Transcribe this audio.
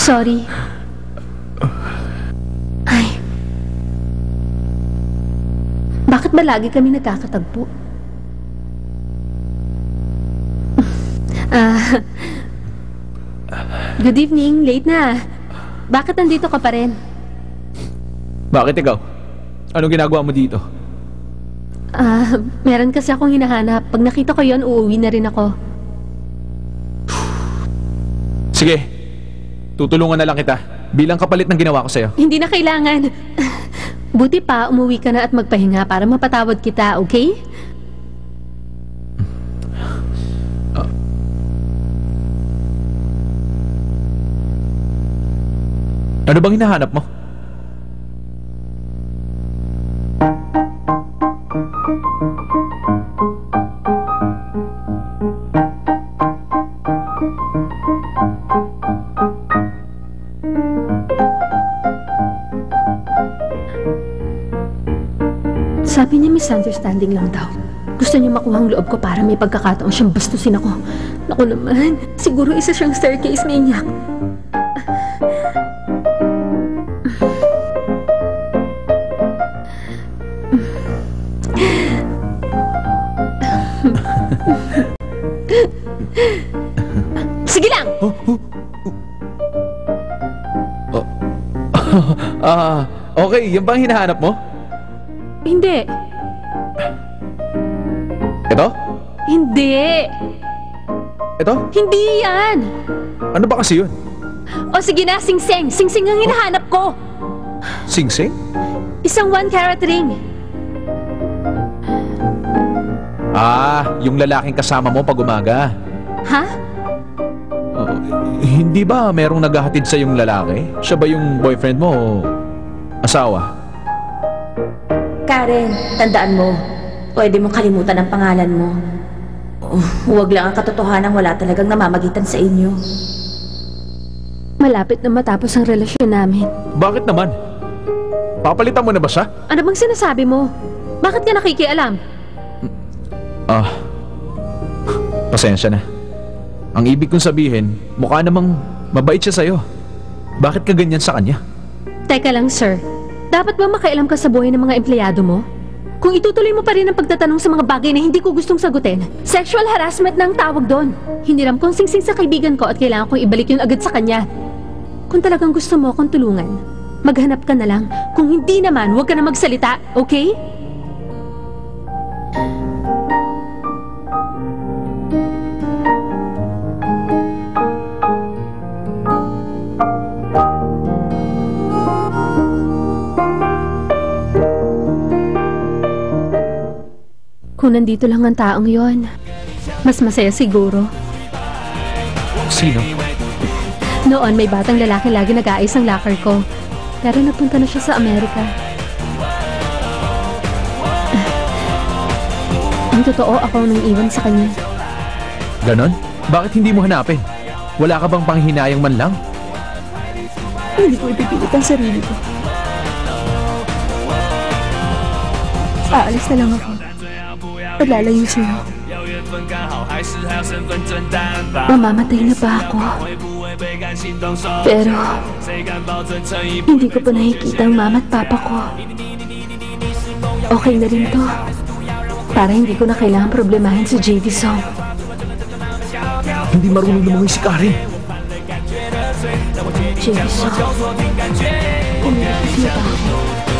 Sorry. Ay. Bakit ba lagi kami nagkakatagpo? Good evening. Late na. Bakit nandito ka pa rin? Bakit ikaw? Anong ginagawa mo dito? Meron kasi akong hinahanap. Pag nakita ko yon, uuwi na rin ako. Sige. Tutulungan na lang kita. Bilang kapalit ng ginawa ko sa'yo. Hindi na kailangan. Buti pa, umuwi ka na at magpahinga para mapatawad kita, okay? Ano bang hinahanap mo? Sabi niya misunderstanding lang daw. Gusto niya makuha ang loob ko para may pagkakataon siyang bastusin ako. Naku naman, siguro isa siyang staircase maniac. Sige lang! Okay, yan ba ang hinahanap mo? Hindi. Ito? Hindi. Ito? Hindi yan. Ano ba kasi yun? O sige na, sing-sing. Sing-sing ang hinahanap ko. Sing-sing? Isang 1-carat ring. Yung lalaking kasama mo pag umaga. Ha? Hindi ba merong naghahatid sa yung lalaki? Siya ba yung boyfriend mo o asawa? Karen, tandaan mo, pwede mong kalimutan ang pangalan mo. Huwag lang ang katotohanan, wala talagang namamagitan sa inyo. Malapit na matapos ang relasyon namin. Bakit naman? Papalitan mo na ba siya? Ano bang sinasabi mo? Bakit ka nakikialam? Pasensya na. Ang ibig kong sabihin, mukha namang mabait siya sa'yo. Bakit ka ganyan sa kanya? Teka lang, sir. Dapat ba makialam ka sa buhay ng mga empleyado mo? Kung itutuloy mo pa rin ang pagtatanong sa mga bagay na hindi ko gustong sagutin, sexual harassment na ang tawag doon. Hiniram kong singsing sa kaibigan ko at kailangan kong ibalik yun agad sa kanya. Kung talagang gusto mo akong tulungan, maghanap ka na lang. Kung hindi naman, huwag ka na magsalita, okay? Kung nandito lang ang taong yon, mas masaya siguro. Sino? Noon, may batang lalaki lagi nag-aayos ang locker ko. Pero napunta na siya sa Amerika. Ang totoo, ako nang iwan sa kanya. Ganon? Bakit hindi mo hanapin? Wala ka bang panghinayang man lang? Hindi ko ipipilit ang sarili ko. Aalis na lang ako. Paglalayo sa'yo. Mamamatay na ba ako? Pero hindi ko pa nakikita ang mama at papa ko. Okay na rin to. Para hindi ko na kailangan problemahin si JD Song. Hindi marunong lumangoy si Karen. JD Song, umiiyak na ba ako?